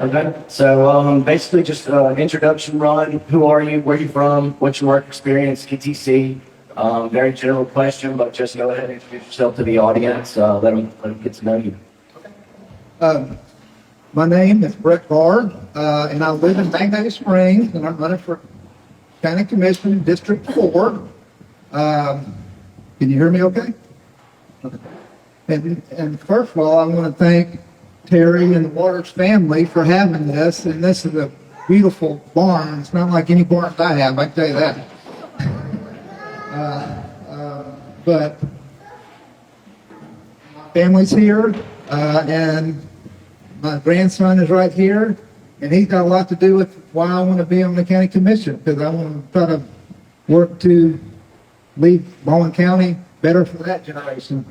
Okay, so basically just an introduction run. Who are you? Where are you from? What's your work experience? KTC. Very general question, but just go ahead and introduce yourself to the audience. Let them get to know you. My name is Brett Gaar, and I live in Magnolia Springs, and I'm running for County Commission District 4. Can you hear me okay? Okay. And first of all, I want to thank Terry and the Waters family for having this, and this is a beautiful barn. It's not like any barns I have, I can tell you that. But my family's here, and my grandson is right here, and he's got a lot to do with why I want to be on the county commission, because I want to try to work to leave Baldwin County better for that generation.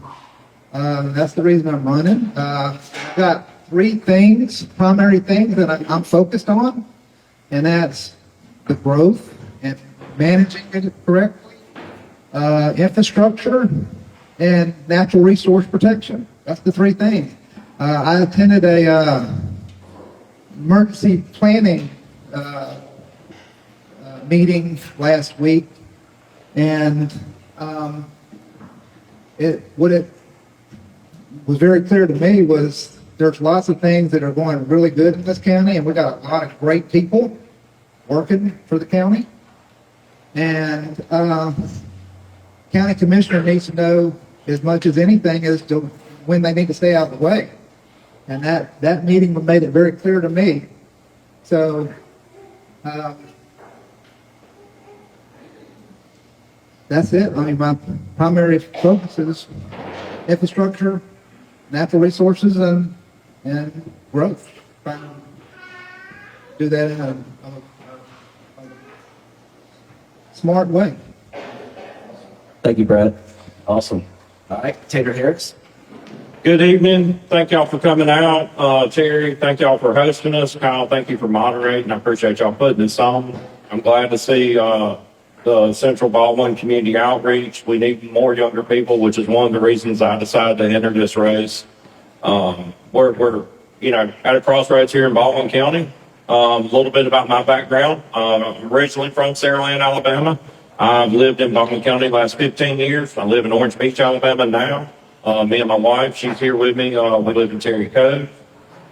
That's the reason I'm running. I've got three primary things that I'm focused on, and that's the growth and managing it correctly, infrastructure, and natural resource protection. That's the three things. I attended a emergency planning meeting last week, and what it was very clear to me was there's lots of things that are going really good in this county, and we got a lot of great people working for the county. And county commissioner needs to know as much as anything as to when they need to stay out of the way. And that meeting made it very clear to me. So that's it. I mean, my primary focus is infrastructure, natural resources, and growth. Trying to do that in a smart way. Thank you, Brett. Awesome. All right, Tater Harris. Good evening. Thank y'all for coming out. Terry, thank y'all for hosting us. Kyle, thank you for moderating. I appreciate y'all putting this on. I'm glad to see the Central Baldwin Community Outreach. We need more younger people, which is one of the reasons I decided to enter this race. We're at a crossroads here in Baldwin County. A little bit about my background. I'm originally from Saraland, Alabama. I've lived in Baldwin County the last 15 years. I live in Orange Beach, Alabama now. Me and my wife, she's here with me. We live in Terry Cove.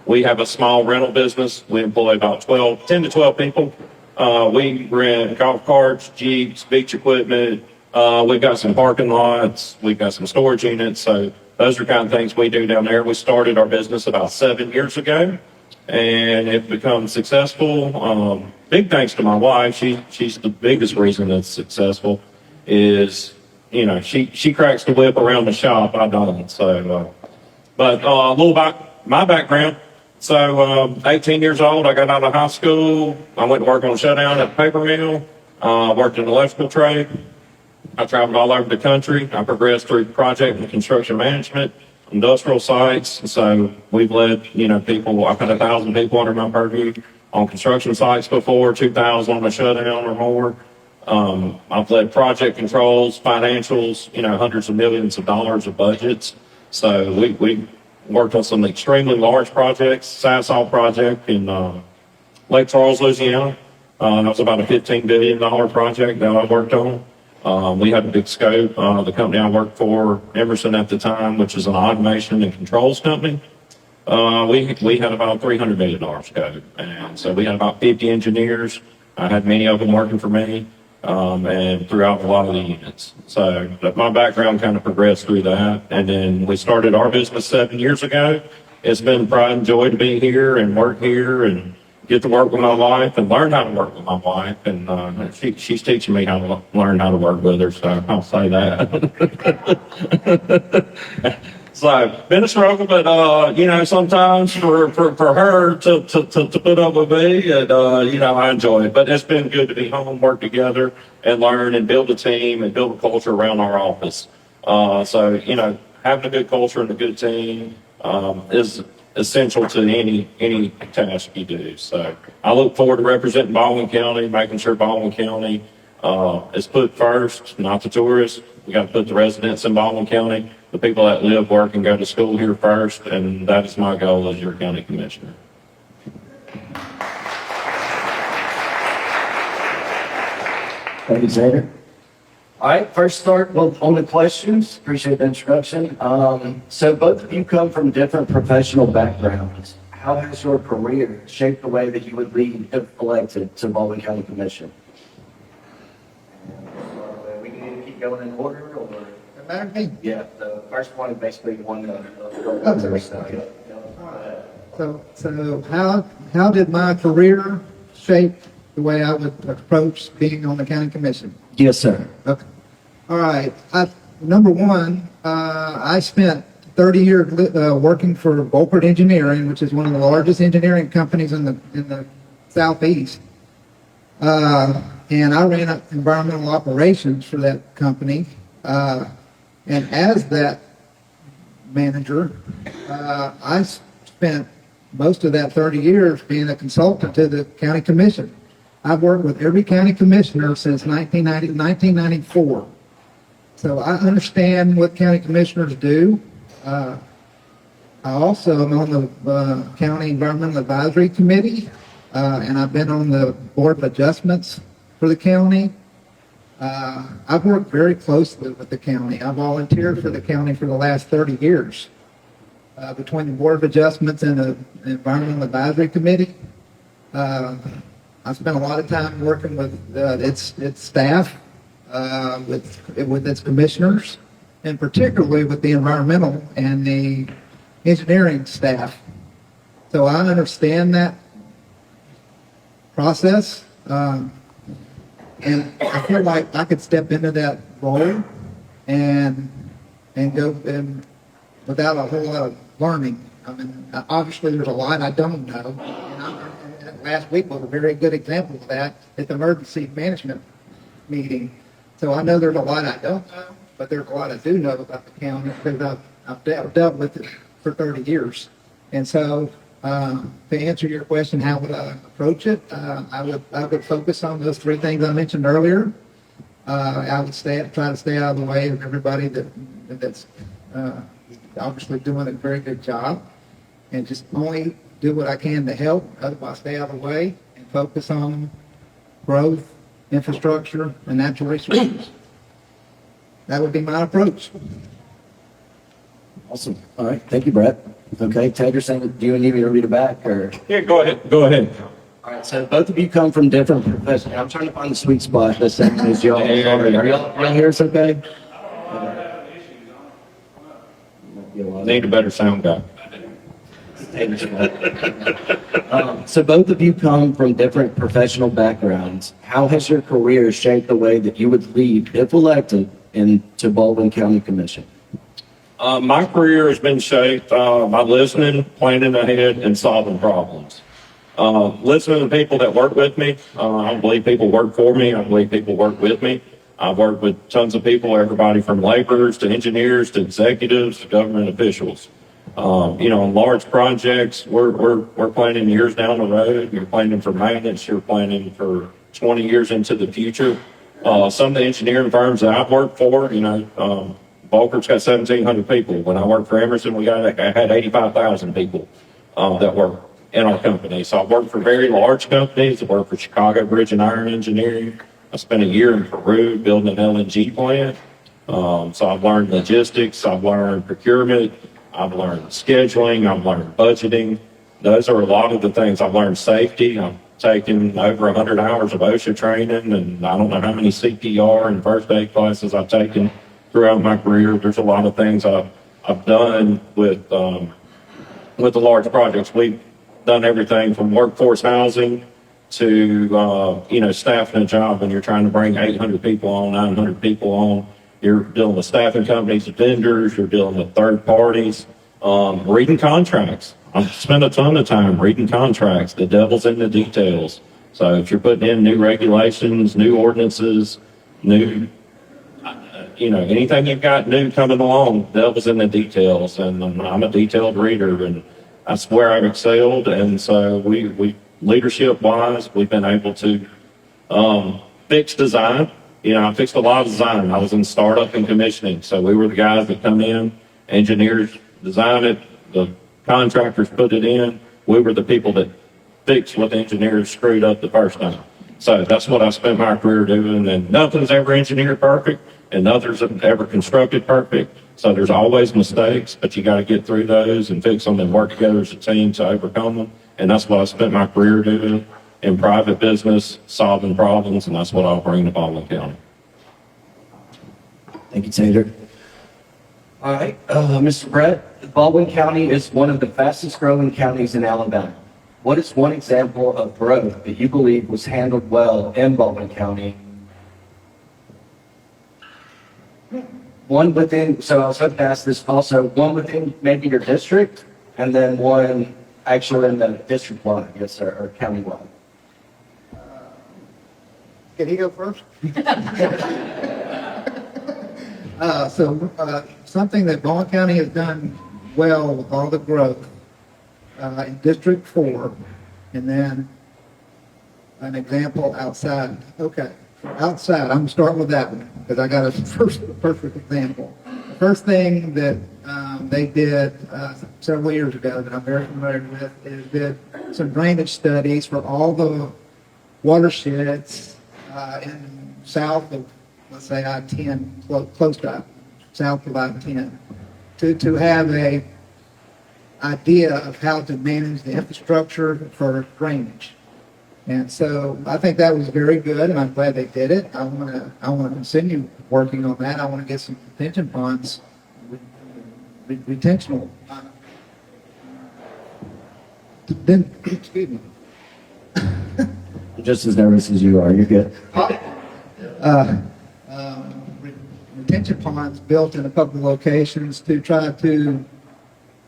We have a small rental business. We employ about 10 to 12 people. We rent golf carts, Jeeps, beach equipment. We've got some parking lots. We've got some storage units. So those are kind of things we do down there. We started our business about 7 years ago, and it's become successful. Big thanks to my wife. She's the biggest reason it's successful is, she cracks the whip around the shop. I don't. So, but a little about my background. So, 18 years old, I got out of high school. I went to work on a shutdown at a paper mill. Worked in the electrical trade. I traveled all over the country. I progressed through project and construction management, industrial sites. So we've led, people. I've had 1,000 people under my purview on construction sites before, 2,000 on a shutdown or more. I've led project controls, financials, hundreds of millions of dollars of budgets. So we worked on some extremely large projects, Sasol project in Lake Charles, Louisiana. That was about a $15 billion project that I worked on. We had a big scope. The company I worked for, Emerson at the time, which is an automation and controls company, we had about $300 million scope. And so we had about 50 engineers. I had many of them working for me. And throughout a lot of the units. So my background kind of progressed through that. And then we started our business 7 years ago. It's been pride and joy to be here and work here and get to work with my wife and learn how to work with my wife. And she's teaching me how to learn how to work with her, so I'll say that. So been a struggle, but sometimes for her to put up with me, and I enjoy it. But it's been good to be home, work together, and learn and build a team and build a culture around our office. So having a good culture and a good team is essential to any task you do. So I look forward to representing Baldwin County, making sure Baldwin County is put first, not the tourists. We got to put the residents in Baldwin County, the people that live, work, and go to school here first, and that is my goal as your county commissioner. Thank you, Tater. All right, first start well, on the questions. Appreciate the introduction. So both of you come from different professional backgrounds. How has your career shaped the way that you would lead if elected to Baldwin County Commission? We can either keep going in order or, Doesn't matter to me. yeah, the first one is basically the one that. So how did my career shape the way I would approach being on the county commission? Yes, sir. Okay. All right. Number one, I spent 30 years working for Volpert Engineering, which is one of the largest engineering companies in the Southeast. And I ran up environmental operations for that company. And as that manager, I spent most of that 30 years being a consultant to the county commission. I've worked with every county commissioner since 1994. So I understand what county commissioners do. I also am on the County Environmental Advisory Committee, and I've been on the Board of Adjustments for the county. I've worked very closely with the county. I volunteered for the county for the last 30 years. Between the Board of Adjustments and the Environmental Advisory Committee, I spent a lot of time working with its staff, with its commissioners, and particularly with the environmental and the engineering staff. So I understand that process, and I feel like I could step into that role and go in without a whole lot of learning. I mean, obviously there's a lot I don't know, and last week was a very good example of that at the emergency management meeting. So I know there's a lot I don't know, but there's a lot I do know about the county because I've dealt with it for 30 years. And so to answer your question, how would I approach it? I would focus on those three things I mentioned earlier. I would try to stay out of the way of everybody that's obviously doing a very good job, and just only do what I can to help. Otherwise, stay out of the way and focus on growth, infrastructure, and natural resources. That would be my approach. Awesome. All right. Thank you, Brett. Okay, Tater, saying, do you need me to read it back or? Yeah, go ahead. Go ahead. All right. So both of you come from different professions. I'm trying to find the sweet spot. The same as y'all. Are y'all here? It's okay. Need a better sound guy. So both of you come from different professional backgrounds. How has your career shaped the way that you would lead, if elected, into Baldwin County Commission? My career has been shaped by listening, planning ahead, and solving problems. Listening to people that work with me. I don't believe people work for me. I believe people work with me. I've worked with tons of people, everybody from laborers to engineers to executives to government officials. On large projects, we're planning years down the road. You're planning for maintenance. You're planning for 20 years into the future. Some of the engineering firms that I've worked for, Volpert's got 1,700 people. When I worked for Emerson, I had 85,000 people that work in our company. So I've worked for very large companies. I worked for Chicago Bridge and Iron Engineering. I spent a year in Peru building an LNG plant. So I've learned logistics. I've learned procurement. I've learned scheduling. I've learned budgeting. Those are a lot of the things. I've learned safety. I've taken over 100 hours of OSHA training, and I don't know how many CPR and first aid classes I've taken throughout my career. There's a lot of things I've done with the large projects. We've done everything from workforce housing to staffing a job when you're trying to bring 800 people on, 900 people on. You're dealing with staffing companies, vendors. You're dealing with third parties. Reading contracts. I've spent a ton of time reading contracts. The devil's in the details. So if you're putting in new regulations, new ordinances, anything you've got new coming along, the devil's in the details. And I'm a detailed reader, and that's where I've excelled. And so we leadership-wise, we've been able to fix design. I fixed a lot of design. I was in startup and commissioning. So we were the guys that come in, engineers design it, the contractors put it in. We were the people that fixed what the engineers screwed up the first time. So that's what I spent my career doing, and nothing's ever engineered perfect, and nothing's ever constructed perfect. So there's always mistakes, but you got to get through those and fix them and work together as a team to overcome them. And that's what I spent my career doing in private business, solving problems, and that's what I'll bring to Baldwin County. Thank you, Tater. All right, Mr. Brett, Baldwin County is one of the fastest growing counties in Alabama. What is one example of growth that you believe was handled well in Baldwin County? One within, so I was hoping to ask this also, one within maybe your district, and then one actually in the district line, I guess, or county line. Can he go first? Something that Baldwin County has done well with all the growth in District 4, and then an example outside. Okay, outside, I'm starting with that one because I got a perfect example. The first thing that they did several years ago that I'm very familiar with is did some drainage studies for all the watersheds in south of, let's say, I-10, close to south of I-10, to have a idea of how to manage the infrastructure for drainage. And so I think that was very good, and I'm glad they did it. I want to continue working on that. I want to get some retention ponds, retentional. Then, excuse me. Just as nervous as you are, you're good. Retention ponds built in a couple of locations to try to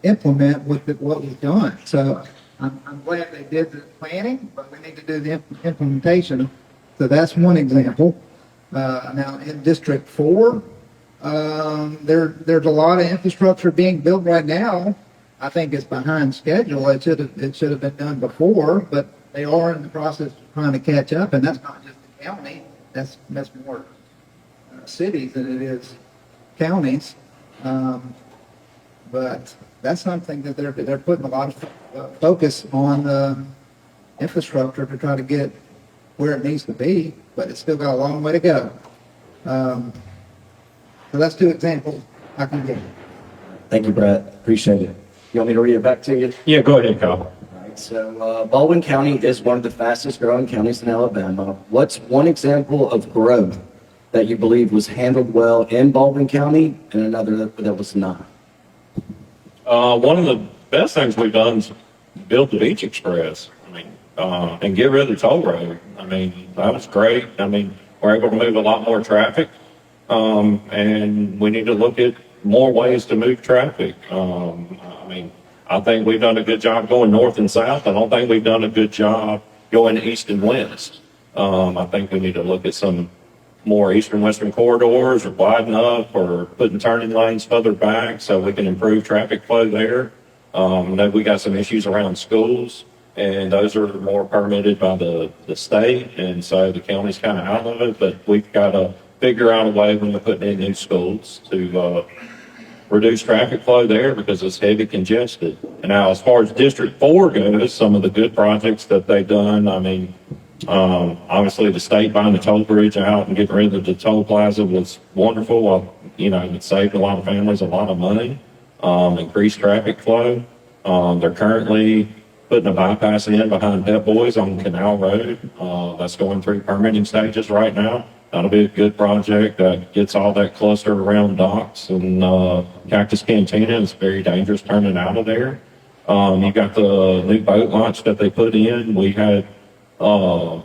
implement what was done. So I'm glad they did the planning, but we need to do the implementation. So that's one example. Now in District 4, there's a lot of infrastructure being built right now. I think it's behind schedule. It should have been done before, but they are in the process of trying to catch up, and that's not just the county. That's more cities than it is counties. But that's something that they're putting a lot of focus on the infrastructure to try to get where it needs to be, but it's still got a long way to go. So that's two examples I can give. Thank you, Brett. Appreciate it. You want me to read it back to you? Yeah, go ahead, Kyle. So Baldwin County is one of the fastest growing counties in Alabama. What's one example of growth that you believe was handled well in Baldwin County and another that was not? One of the best things we've done is build the Beach Express. And get rid of the toll road. That was great. We're able to move a lot more traffic, and we need to look at more ways to move traffic. I think we've done a good job going north and south. I don't think we've done a good job going east and west. I think we need to look at some more eastern western corridors, or widen up, or putting turning lanes further back so we can improve traffic flow there. We got some issues around schools, and those are more permitted by the state, and so the county's kind of out of it, but we've got to figure out a way when we're putting in new schools to reduce traffic flow there because it's heavy congested. And now as far as District 4 goes, some of the good projects that they've done, obviously the state buying the toll bridge out and getting rid of the toll plaza was wonderful. It saved a lot of families a lot of money, increased traffic flow. They're currently putting a bypass in behind Pep Boys on Canal Road. That's going through permitting stages right now. That'll be a good project that gets all that cluster around docks and Cactus Cantina. It's very dangerous turning out of there. You got the new boat launch that they put in. We had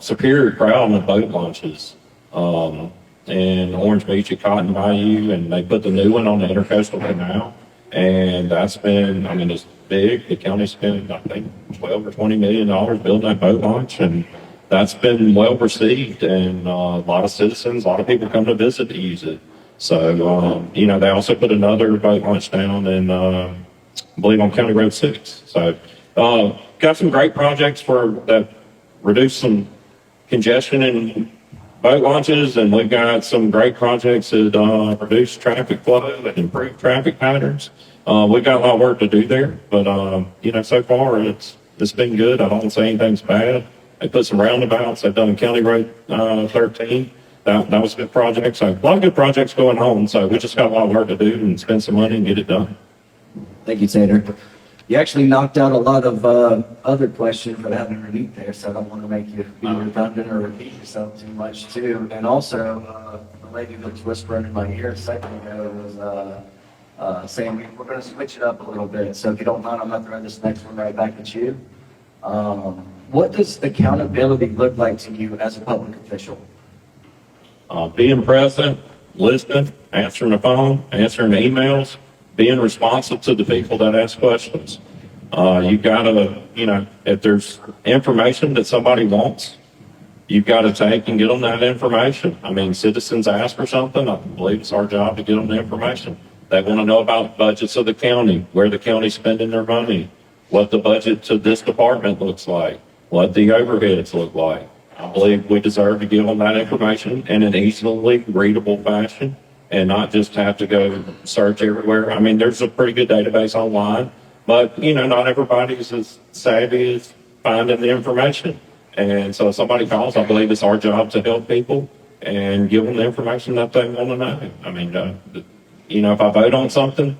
superior crowd on the boat launches in Orange Beach at Cotton Bayou, and they put the new one on the Intercoastal Canal. And that's been, it's big. The county spent, I think, $12 or $20 million building that boat launch, and that's been well received. And a lot of citizens, a lot of people come to visit to use it. So, they also put another boat launch down in, I believe, on County Road 6. So, got some great projects that reduce some congestion in boat launches, and we've got some great projects that reduce traffic flow and improve traffic patterns. We've got a lot of work to do there, but so far it's been good. I don't say anything's bad. They put some roundabouts. They've done County Road 13. That was a good project. So a lot of good projects going on. So we just got a lot of work to do and spend some money and get it done. Thank you, Tater. You actually knocked out a lot of other questions that happened underneath there, so I don't want to make you be redundant or repeat yourself too much, too. And also, the lady that was whispering in my ear a second ago was saying we're going to switch it up a little bit. So if you don't mind, I'm going to throw this next one right back at you. What does accountability look like to you as a public official? Being present, listening, answering the phone, answering the emails, being responsive to the people that ask questions. You gotta, if there's information that somebody wants, you've got to take and get them that information. I mean, citizens ask for something, I believe it's our job to get them the information. They want to know about budgets of the county, where the county's spending their money, what the budget to this department looks like, what the overheads look like. I believe we deserve to give them that information in an easily readable fashion and not just have to go search everywhere. I mean, there's a pretty good database online, but, not everybody's as savvy as finding the information. And so if somebody calls, I believe it's our job to help people and give them the information that they want to know. I mean, if I vote on something,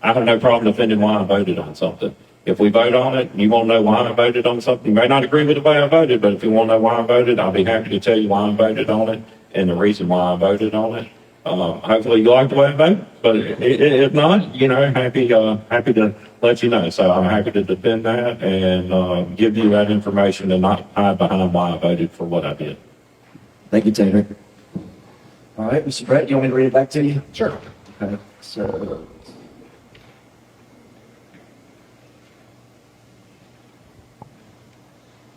I have no problem defending why I voted on something. If we vote on it, you want to know why I voted on something. You may not agree with the way I voted, but if you want to know why I voted, I'll be happy to tell you why I voted on it and the reason why I voted on it. Hopefully you like the way I vote, but if not, happy to let you know. So I'm happy to defend that and give you that information and not hide behind why I voted for what I did. Thank you, Tater. All right, Mr. Brett, you want me to read it back to you? Sure. Okay, so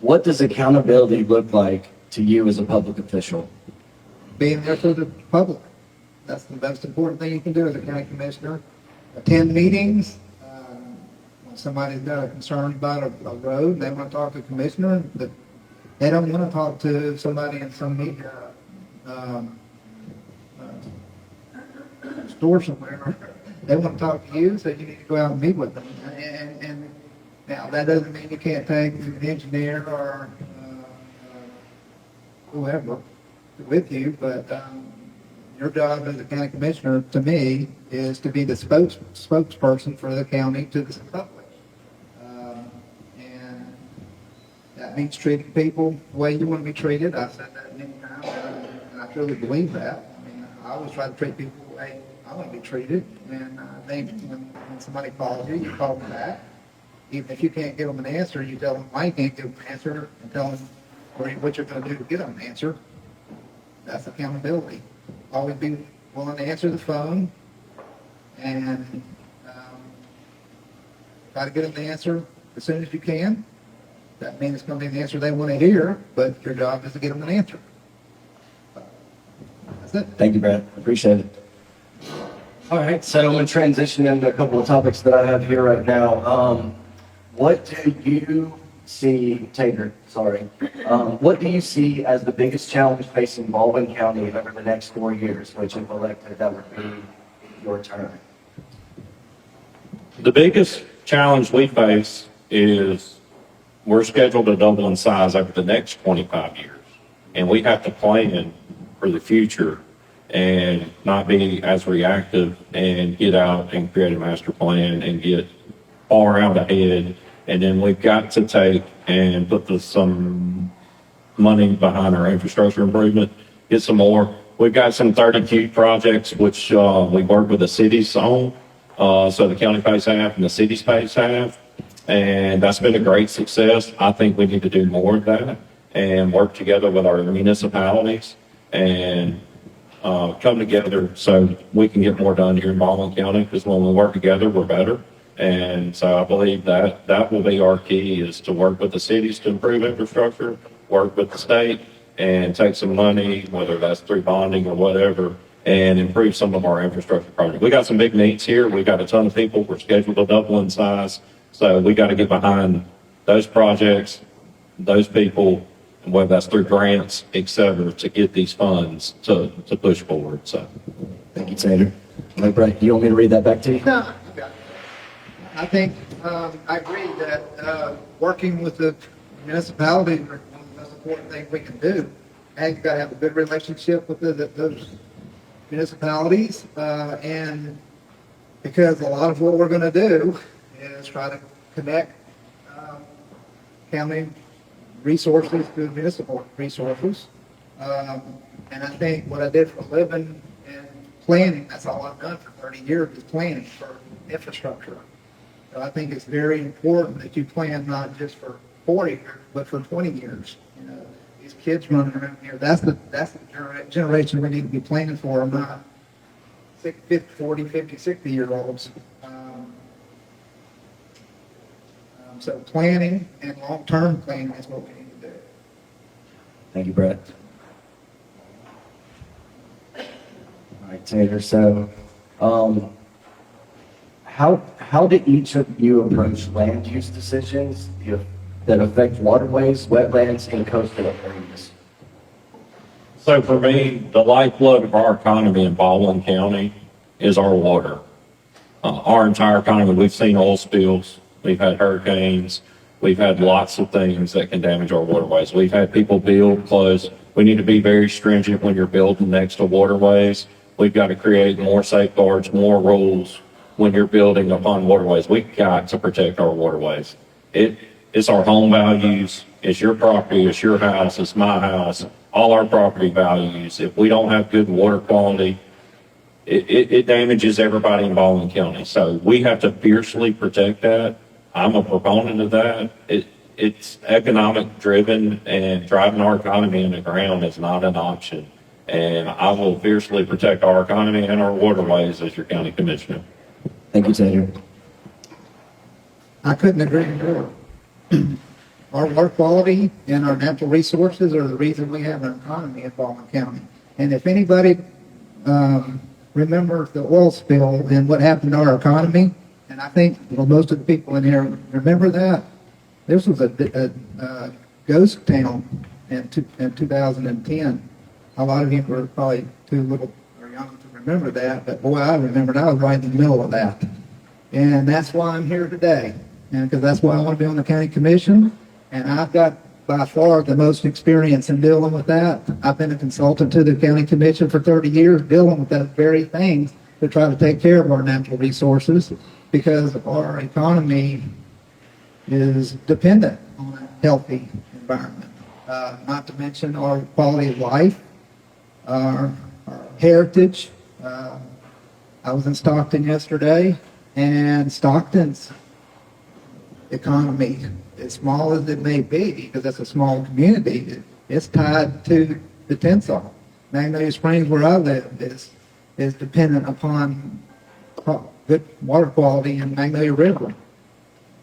what does accountability look like to you as a public official? Being there for the public. That's the most important thing you can do as a county commissioner. Attend meetings. When somebody's got a concern about a road, they want to talk to the commissioner, but they don't want to talk to somebody in some media store somewhere. They want to talk to you, so you need to go out and meet with them. And now that doesn't mean you can't take an engineer or whoever with you, but your job as a county commissioner, to me, is to be the spokesperson for the county to the public. And that means treating people the way you want to be treated. I've said that many times, and I truly believe that. I mean, I always try to treat people the way I want to be treated. And I think when somebody calls you, you call them back. Even if you can't give them an answer, you tell them why you can't give them an answer and tell them what you're going to do to get them an answer. That's accountability. Always be willing to answer the phone and try to get them the answer as soon as you can. That means it's going to be the answer they want to hear, but your job is to get them an answer. That's it. Thank you, Brett. Appreciate it. All right, so I'm going to transition into a couple of topics that I have here right now. What do you see, Tater, what do you see as the biggest challenge facing Baldwin County over the next 4 years, which if elected, that would be your turn? The biggest challenge we face is we're scheduled to double in size over the next 25 years. And we have to plan for the future and not be as reactive and get out and create a master plan and get far out ahead. And then we've got to take and put some money behind our infrastructure improvement, get some more. We've got some 30Q projects, which we work with the cities on. So the county pays half and the cities pays half. And that's been a great success. I think we need to do more of that and work together with our municipalities and come together so we can get more done here in Baldwin County, because when we work together, we're better. And so I believe that will be our key, is to work with the cities to improve infrastructure, work with the state, and take some money, whether that's through bonding or whatever, and improve some of our infrastructure projects. We got some big needs here. We got a ton of people. We're scheduled to double in size. So we got to get behind those projects, those people, and whether that's through grants, et cetera, to get these funds to push forward. So Thank you, Tater. All right, Brett, you want me to read that back to you? No, I think I agree that working with the municipalities are one of the most important things we can do. And you've got to have a good relationship with those municipalities, and because a lot of what we're going to do is try to connect county resources to municipal resources. And I think what I did for a living and planning, that's all I've done for 30 years is planning for infrastructure. So I think it's very important that you plan not just for 40 years, but for 20 years. You know, these kids running around here, that's the generation we need to be planning for, not 50, 40, 50, 60-year-olds. So planning and long-term planning is what we need to do. Thank you, Brett. All right, Tater. So, how do each of you approach land use decisions that affect waterways, wetlands, and coastal areas? So for me, the lifeblood of our economy in Baldwin County is our water. Our entire economy, we've seen oil spills, we've had hurricanes, we've had lots of things that can damage our waterways. We've had people build close. We need to be very stringent when you're building next to waterways. We've got to create more safeguards, more rules when you're building upon waterways. We've got to protect our waterways. It's our home values, it's your property, it's your house, it's my house, all our property values. If we don't have good water quality, it damages everybody in Baldwin County. So we have to fiercely protect that. I'm a proponent of that. It's economic driven, and driving our economy in the ground is not an option. And I will fiercely protect our economy and our waterways as your county commissioner. Thank you, Tater. I couldn't agree more. Our water quality and our natural resources are the reason we have an economy in Baldwin County. And if anybody remembers the oil spill and what happened to our economy, and I think most of the people in here remember that, this was a ghost town in 2010. A lot of you were probably too little or young to remember that, but boy, I remembered. I was right in the middle of that. And that's why I'm here today, and because that's why I want to be on the county commission. And I've got by far the most experience in dealing with that. I've been a consultant to the county commission for 30 years dealing with those very things to try to take care of our natural resources, because our economy is dependent on a healthy environment. Not to mention our quality of life, our heritage. I was in Stockton yesterday, and Stockton's economy, as small as it may be, because it's a small community, it's tied to the tinsel. Magnolia Springs, where I live, is dependent upon good water quality in Magnolia River.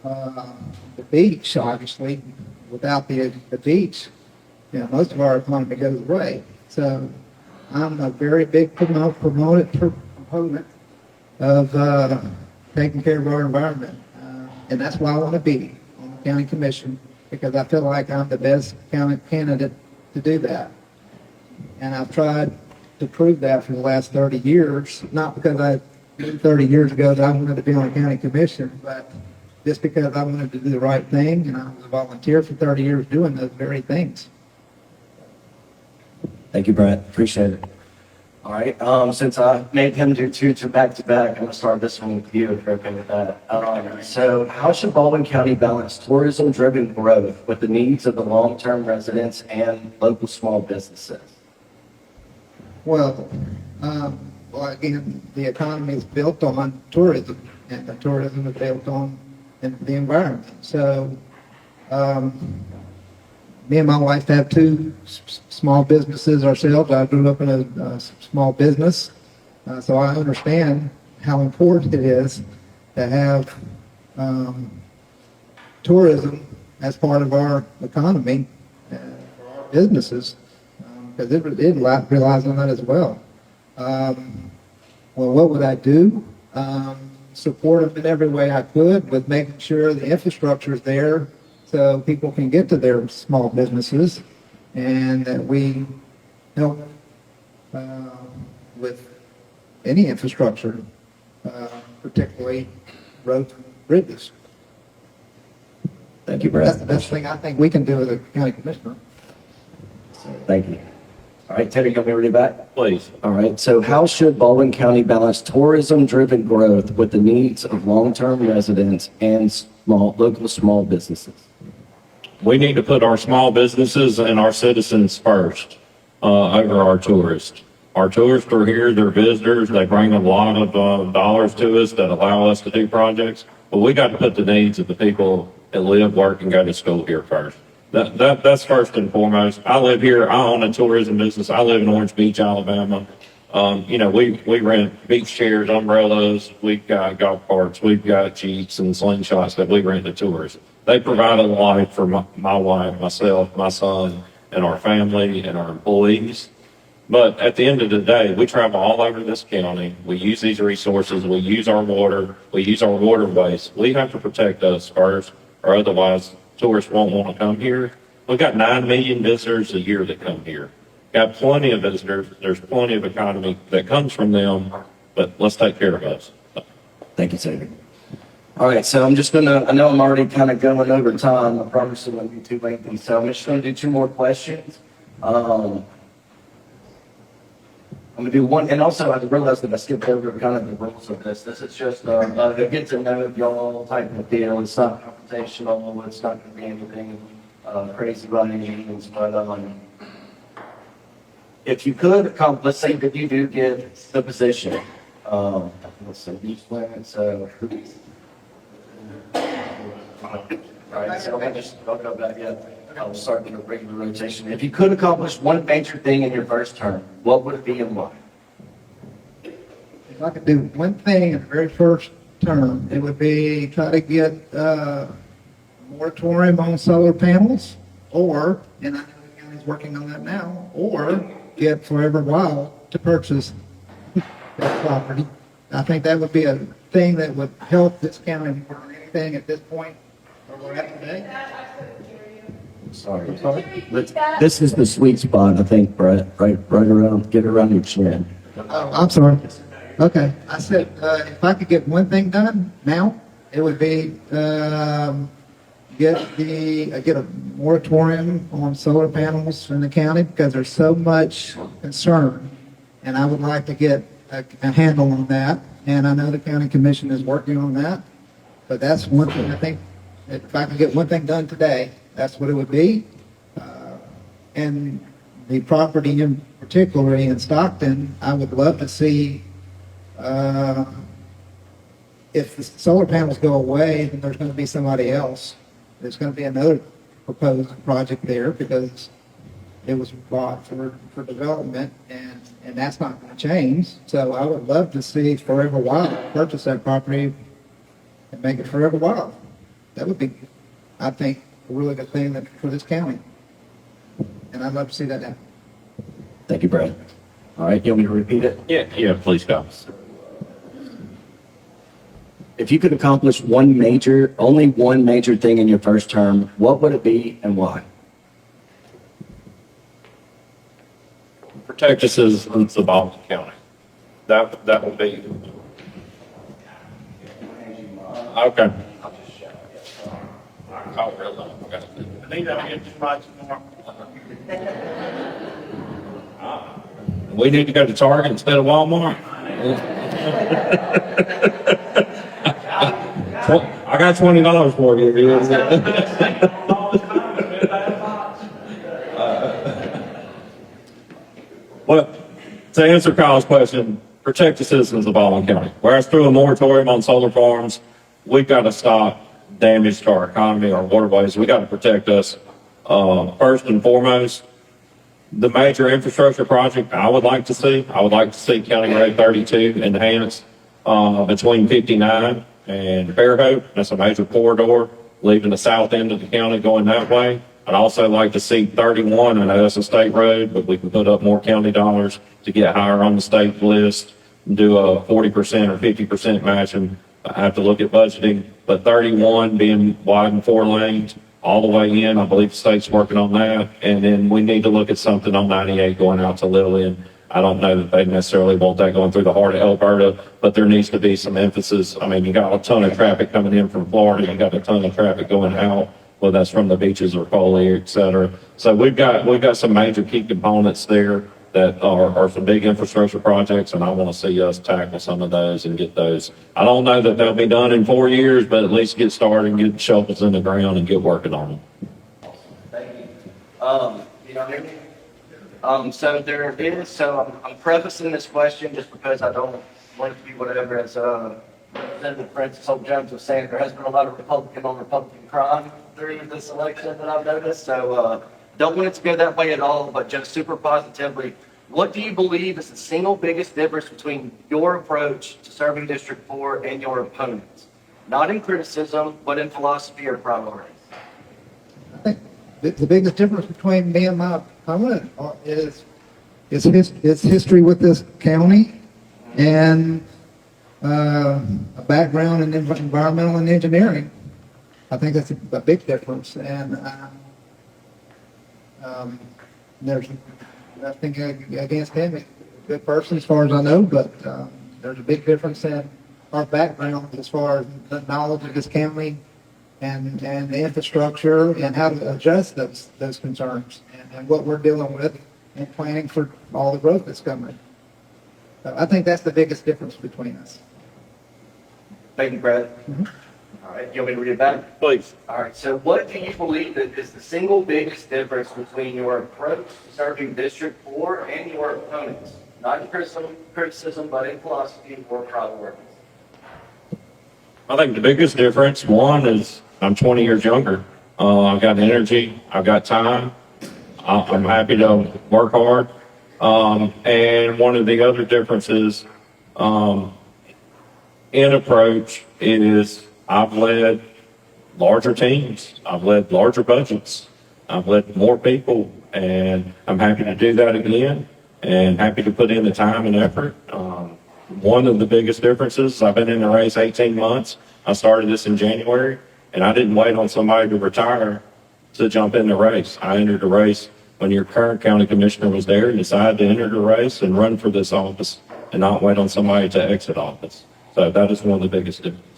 The beach, obviously, without the beach, most of our economy goes away. So I'm a very big proponent of taking care of our environment. And that's why I want to be on the county commission, because I feel like I'm the best county candidate to do that. And I've tried to prove that for the last 30 years, not because I knew 30 years ago that I wanted to be on the county commission, but just because I wanted to do the right thing, and I was a volunteer for 30 years doing those very things. Thank you, Brett. Appreciate it. All right. Since I made him do two back-to-back, I'm going to start this one with you, if you're okay with that. So how should Baldwin County balance tourism-driven growth with the needs of the long-term residents and local small businesses? Well, again, the economy is built on tourism, and the tourism is built on the environment. So me and my wife have two small businesses ourselves. I grew up in a small business, so I understand how important it is to have tourism as part of our economy for our businesses, because it relies on that as well. Well, what would I do? Support them in every way I could, with making sure the infrastructure is there so people can get to their small businesses, and that we help with any infrastructure, particularly roads and bridges. Thank you, That's the Brett. best thing I think we can do as a county commissioner. Thank you. All right, Tater, you want me to read it back? Please. All right, so how should Baldwin County balance tourism-driven growth with the needs of long-term residents and local small businesses? We need to put our small businesses and our citizens first, over our tourists. Our tourists are here, they're visitors, they bring a lot of, dollars to us that allow us to do projects. But we got to put the needs of the people that live, work, and go to school here first. That's first and foremost. I live here, I own a tourism business, I live in Orange Beach, Alabama. We rent beach chairs, umbrellas, we've got golf carts, we've got Jeeps and slingshots that we rent to tourists. They provide a life for my wife, myself, my son, and our family and our employees. But at the end of the day, we travel all over this county. We use these resources. We use our water. We use our waterways. We have to protect us first, or otherwise tourists won't want to come here. We've got 9 million visitors a year that come here. Got plenty of visitors. There's plenty of economy that comes from them, but let's take care of us. Thank you, Tater. All right, so I'm just gonna, I know I'm already kind of going over time. I promise it won't be too lengthy. So I'm just gonna do 2 more questions. I'm gonna do one, and also I realized that I skipped over kind of the rules of this. This is just a get to know y'all type of deal. It's not confrontational. It's not gonna be anything crazy by any means. But if you could, let's say that you do get the position. Let's see, each plan. So, all right. So I'll go back. Yeah, I'll start in a regular rotation. If you could accomplish one major thing in your first term, what would it be and why? If I could do one thing in the very first term, it would be try to get a moratorium on solar panels, or, and I know the county's working on that now, or get Forever Wild to purchase that property. I think that would be a thing that would help this county more than anything at this point where we're at today. Sorry. This is the sweet spot, I think, Brett. Right around, get around your chin. Oh, I'm sorry. Okay, I said, if I could get one thing done now, it would be, get a moratorium on solar panels in the county because there's so much concern. And I would like to get a handle on that. And I know the county commission is working on that. But that's one thing I think, if I could get one thing done today, that's what it would be. And the property in particularly in Stockton, I would love to see, if the solar panels go away, then there's going to be somebody else. There's going to be another proposed project there because it was bought for development, and that's not going to change. So I would love to see Forever Wild purchase that property and make it Forever Wild. That would be, I think, a really good thing for this county. And I'd love to see that happen. Thank you, Brett. All right, you want me to repeat it? Yeah, please go. If you could accomplish only one major thing in your first term, what would it be and why? Protect the citizens of Baldwin County. That would be. Okay. Oh, really? Okay. I think that'll get too much more. We need to go to Target instead of Walmart. I got $20 for you. Well, to answer Kyle's question, protect the citizens of Baldwin County. Whereas through a moratorium on solar farms, we've got to stop damage to our economy, our waterways. We got to protect us. First and foremost, the major infrastructure project I would like to see County Road 32 enhanced between 59 and Fairhope. That's a major corridor leaving the south end of the county going that way. I'd also like to see 31. I know that's a state road, but we can put up more county dollars to get higher on the state list, do a 40% or 50% matching. I have to look at budgeting, but 31 being widened 4 lanes all the way in. I believe the state's working on that. And then we need to look at something on 98 going out to Lillian. I don't know that they necessarily want that going through the heart of Alberta, but there needs to be some emphasis. I mean, you got a ton of traffic coming in from Florida. You got a ton of traffic going out. whether that's from the beaches or Foley, et cetera. So we've got some major key components there that are some big infrastructure projects, and I want to see us tackle some of those and get those. I don't know that they'll be done in 4 years, but at least get started and get shovels in the ground and get working on them. Thank you. You know, hear me? So there is, so I'm prefacing this question just because I don't want it to be whatever, as Representative Francis Hope Jones was saying, there has been a lot of Republican on Republican crime during this election that I've noticed, so don't want it to go that way at all, but just super positively, what do you believe is the single biggest difference between your approach to serving District 4 and your opponents? Not in criticism, but in philosophy or priorities. I think the biggest difference between me and my opponent is history with this county and a background in environmental and engineering. I think that's a big difference, and there's nothing against him. He's a good person as far as I know, but there's a big difference in our background as far as the knowledge of this county and the infrastructure and how to adjust those concerns and what we're dealing with and planning for all the growth that's coming. So I think that's the biggest difference between us. Thank you, Brett. All right, you want me to read it back? Please. All right, so what do you believe that is the single biggest difference between your approach to serving District 4 and your opponents? Not in criticism, but in philosophy or priorities. I think the biggest difference, one, is I'm 20 years younger. I've got energy, I've got time. I'm happy to work hard. And one of the other differences in approach is I've led larger teams. I've led larger budgets. I've led more people, and I'm happy to do that again and happy to put in the time and effort. One of the biggest differences, I've been in the race 18 months. I started this in January, and I didn't wait on somebody to retire to jump in the race. I entered the race when your current county commissioner was there and decided to enter the race and run for this office and not wait on somebody to exit office. So that is one of the biggest differences.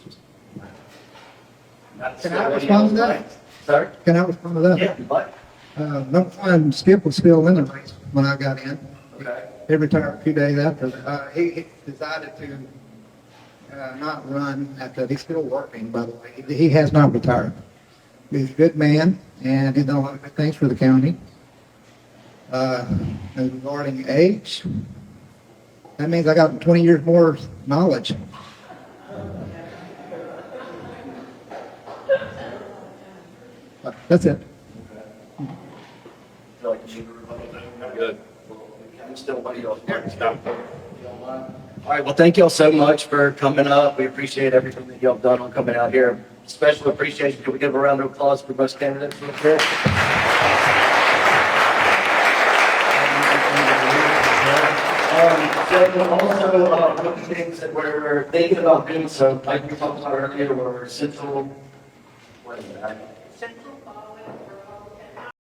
Can I respond to that? Sir? Can I respond to that? Yeah, but, Number one, Skip was still in the race when I got in. okay. He retired a few days after. He decided to not run after. He's still working, by the way. He has not retired. He's a good man, and he's done a lot of good things for the county. Regarding age, that means I got 20 years more knowledge. That's it. Feel like you should Good. I'm still waiting on. All right, well, thank y'all so much for coming up. We appreciate everything that y'all done on coming out here. Special appreciation. Can we give a round of applause for most candidates real quick? So also, one of the things that we're thinking about doing, so like we talked about earlier, we're Central, what is that?